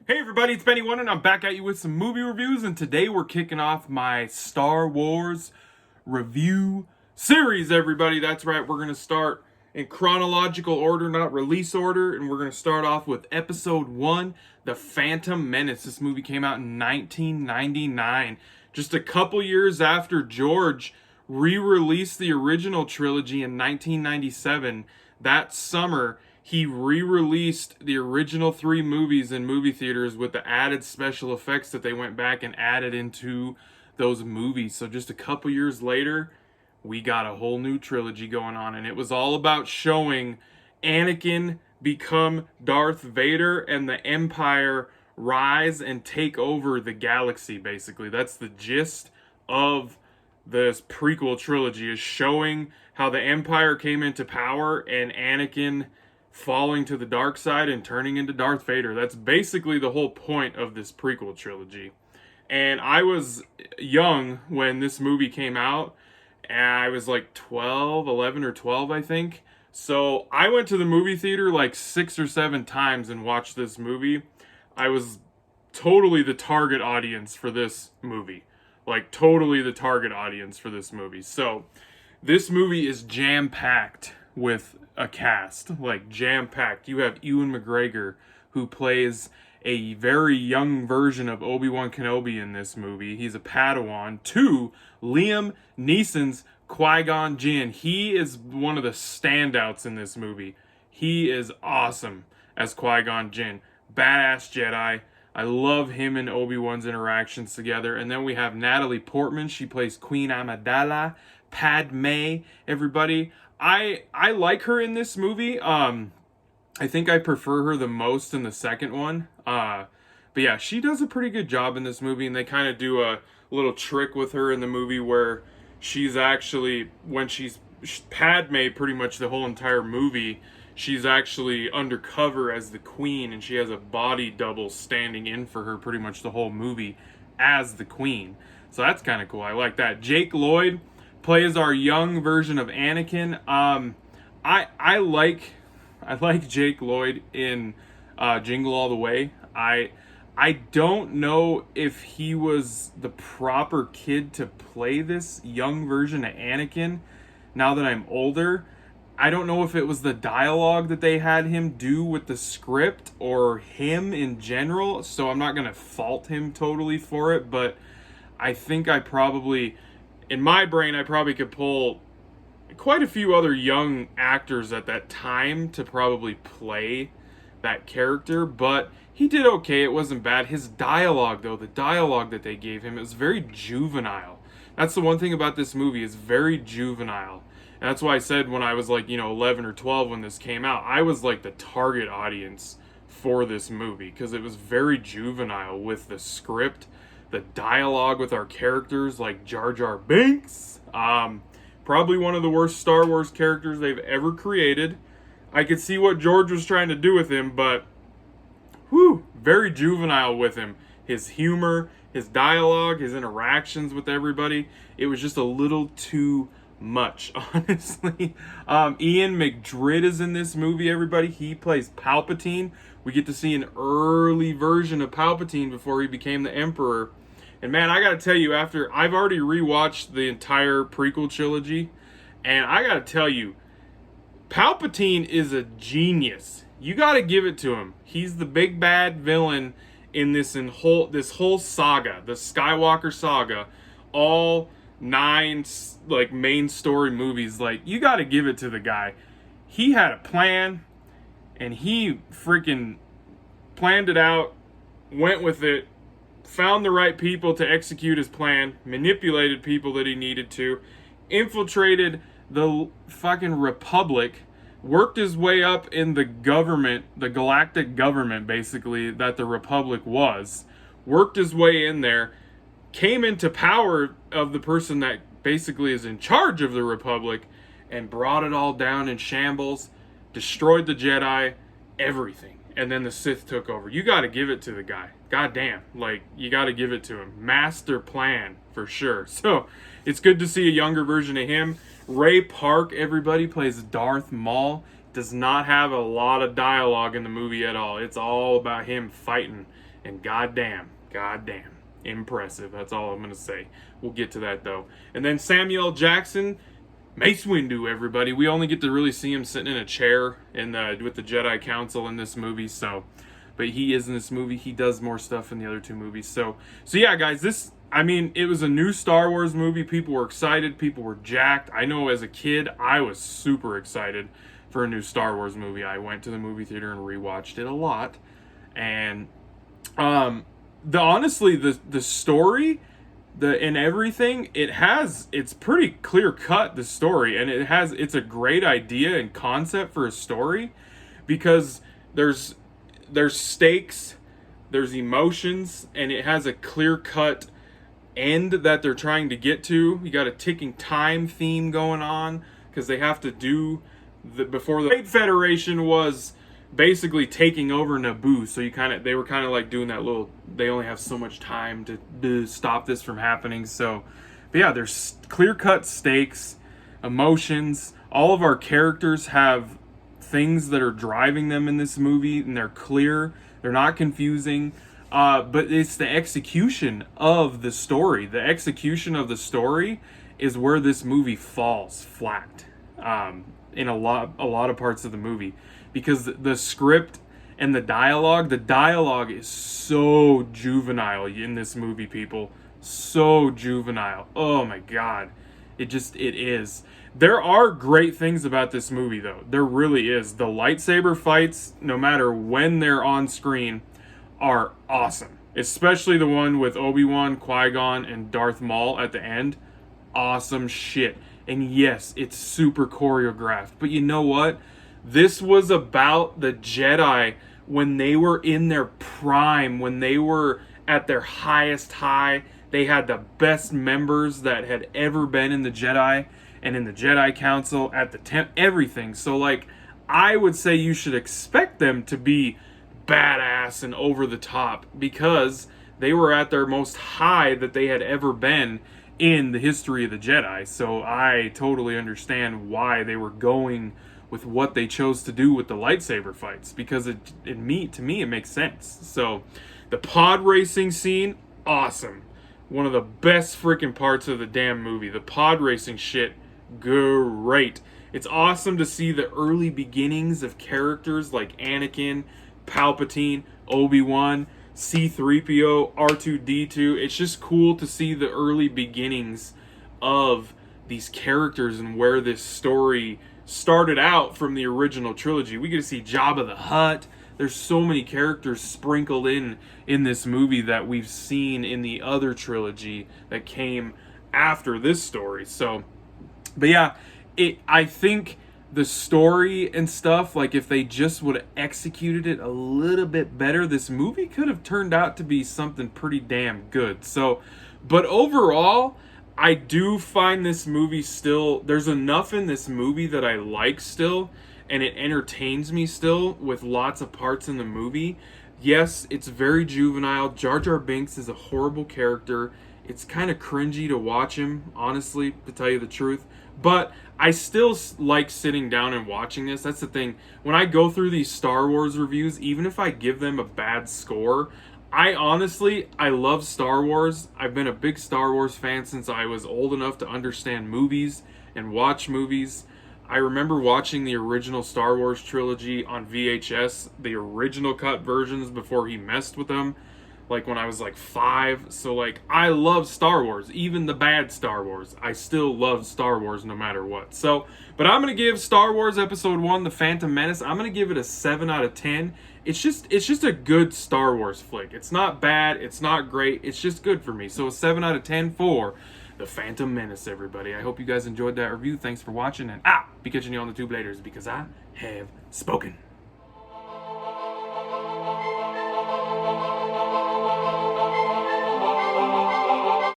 Hey everybody, it's Benny One and I'm back at you with some movie reviews, and today we're kicking off my Star Wars review series, everybody. That's right, we're going to start in chronological order, not release order, and we're going to start off with Episode 1, The Phantom Menace. This movie came out in 1999, just a couple years after George re-released the original trilogy in 1997. That summer, he re-released the original 3 movies in movie theaters with the added special effects that they went back and added into those movies. So just a couple years later, we got a whole new trilogy going on, and it was all about showing Anakin become Darth Vader and the Empire rise and take over the galaxy, basically. That's the gist of this prequel trilogy, is showing how the Empire came into power and Anakin falling to the dark side and turning into Darth Vader. That's basically the whole point of this prequel trilogy. And I was young when this movie came out. And I was like 11 or 12, I think. So I went to the movie theater like 6 or 7 times and watched this movie. I was totally the target audience for this movie. Like, totally the target audience for this movie. So this movie is jam-packed with a cast, like jam-packed. You have Ewan McGregor, who plays a very young version of Obi-Wan Kenobi in this movie. He's a Padawan. 2, Liam Neeson's Qui-Gon Jinn. He is one of the standouts in this movie. He is awesome as Qui-Gon Jinn. Badass Jedi. I love him and Obi-Wan's interactions together. And then we have Natalie Portman. She plays Queen Amidala. Padme, everybody. I like her in this movie. I think I prefer her the most in the second one. But yeah, she does a pretty good job in this movie, and they kind of do a little trick with her in the movie where she's actually, when she's Padme pretty much the whole entire movie, she's actually undercover as the queen, and she has a body double standing in for her pretty much the whole movie as the queen. So that's kind of cool. I like that. Jake Lloyd plays our young version of Anakin. I like Jake Lloyd in Jingle All the Way. I don't know if he was the proper kid to play this young version of Anakin. Now that I'm older, I don't know if it was the dialogue that they had him do with the script or him in general. So I'm not gonna fault him totally for it, but I think I probably, in my brain, I probably could pull quite a few other young actors at that time to probably play that character, but he did okay. It wasn't bad. His dialogue, though, the dialogue that they gave him, it was very juvenile. That's the one thing about this movie, is very juvenile. And that's why I said when I was like, 11 or 12 when this came out, I was like the target audience for this movie, because it was very juvenile with the script, the dialogue with our characters like Jar Jar Binks. Probably one of the worst Star Wars characters they've ever created. I could see what George was trying to do with him, but very juvenile with him. His humor, his dialogue, his interactions with everybody, it was just a little too much, honestly. Ian McDiarmid is in this movie, everybody. He plays Palpatine. We get to see an early version of Palpatine before he became the Emperor. And man, I gotta tell you, after I've already rewatched the entire prequel trilogy, and I gotta tell you, Palpatine is a genius. You gotta give it to him. He's the big bad villain in this whole saga, the Skywalker saga, all 9 like main story movies. Like, you gotta give it to the guy. He had a plan, and he freaking planned it out, went with it, found the right people to execute his plan, manipulated people that he needed to, infiltrated the fucking Republic, worked his way up in the government, the galactic government, basically, that the Republic was, worked his way in there, came into power of the person that basically is in charge of the Republic, and brought it all down in shambles, destroyed the Jedi, everything. And then the Sith took over. You got to give it to the guy. God damn. Like, you got to give it to him. Master plan, for sure. So, it's good to see a younger version of him. Ray Park, everybody, plays Darth Maul. does not have a lot of dialogue in the movie at all. It's all about him fighting, and goddamn, impressive. That's all I'm gonna say. We'll get to that though. And then Samuel Jackson, Mace Windu, everybody. We only get to really see him sitting in a chair with the Jedi Council in this movie, so, but he is in this movie. He does more stuff in the other two movies. So yeah, guys, it was a new Star Wars movie. People were excited. People were jacked. I know as a kid, I was super excited for a new Star Wars movie. I went to the movie theater and rewatched it a lot. And honestly, the story, and everything, it's pretty clear cut, the story, and it's a great idea and concept for a story, because there's stakes, there's emotions, and it has a clear cut end that they're trying to get to. You got a ticking time theme going on, because they have to do before the Trade Federation was basically taking over Naboo, so they were kind of like doing that little, they only have so much time to stop this from happening. So, but yeah, there's clear-cut stakes, emotions. All of our characters have things that are driving them in this movie, and they're clear, they're not confusing. But it's the execution of the story. The execution of the story is where this movie falls flat in a lot of parts of the movie. Because the script and the dialogue is so juvenile in this movie, people. So juvenile. Oh my God. It is. There are great things about this movie, though. There really is. The lightsaber fights, no matter when they're on screen, are awesome. Especially the one with Obi-Wan, Qui-Gon, and Darth Maul at the end. Awesome shit. And yes, it's super choreographed. But you know what? This was about the Jedi when they were in their prime, when they were at their highest high. They had the best members that had ever been in the Jedi and in the Jedi Council, at the everything. So, like, I would say you should expect them to be badass and over the top, because they were at their most high that they had ever been in the history of the Jedi. So I totally understand why they were going with what they chose to do with the lightsaber fights, because to me it makes sense. So the pod racing scene, awesome. One of the best freaking parts of the damn movie. The pod racing shit, great. It's awesome to see the early beginnings of characters like Anakin, Palpatine, Obi-Wan, C-3PO, R2-D2. It's just cool to see the early beginnings of these characters and where this story started out from the original trilogy. We get to see Jabba the Hutt. There's so many characters sprinkled in this movie that we've seen in the other trilogy that came after this story. So, but yeah, I think the story and stuff, like, if they just would have executed it a little bit better, this movie could have turned out to be something pretty damn good. So, but overall, I do find this movie still, there's enough in this movie that I like still, and it entertains me still with lots of parts in the movie. Yes, it's very juvenile. Jar Jar Binks is a horrible character. It's kind of cringy to watch him, honestly, to tell you the truth. But I still like sitting down and watching this. That's the thing. When I go through these Star Wars reviews, even if I give them a bad score, I love Star Wars. I've been a big Star Wars fan since I was old enough to understand movies and watch movies. I remember watching the original Star Wars trilogy on VHS, the original cut versions before he messed with them, like when I was like 5. So like, I love Star Wars, even the bad Star Wars. I still love Star Wars no matter what. So, but I'm going to give Star Wars Episode 1, The Phantom Menace, I'm going to give it a 7 out of 10. It's just a good Star Wars flick. It's not bad, it's not great, it's just good for me. So a 7 out of 10 for The Phantom Menace, everybody. I hope you guys enjoyed that review. Thanks for watching, and be catching you on the tube later, because I have spoken.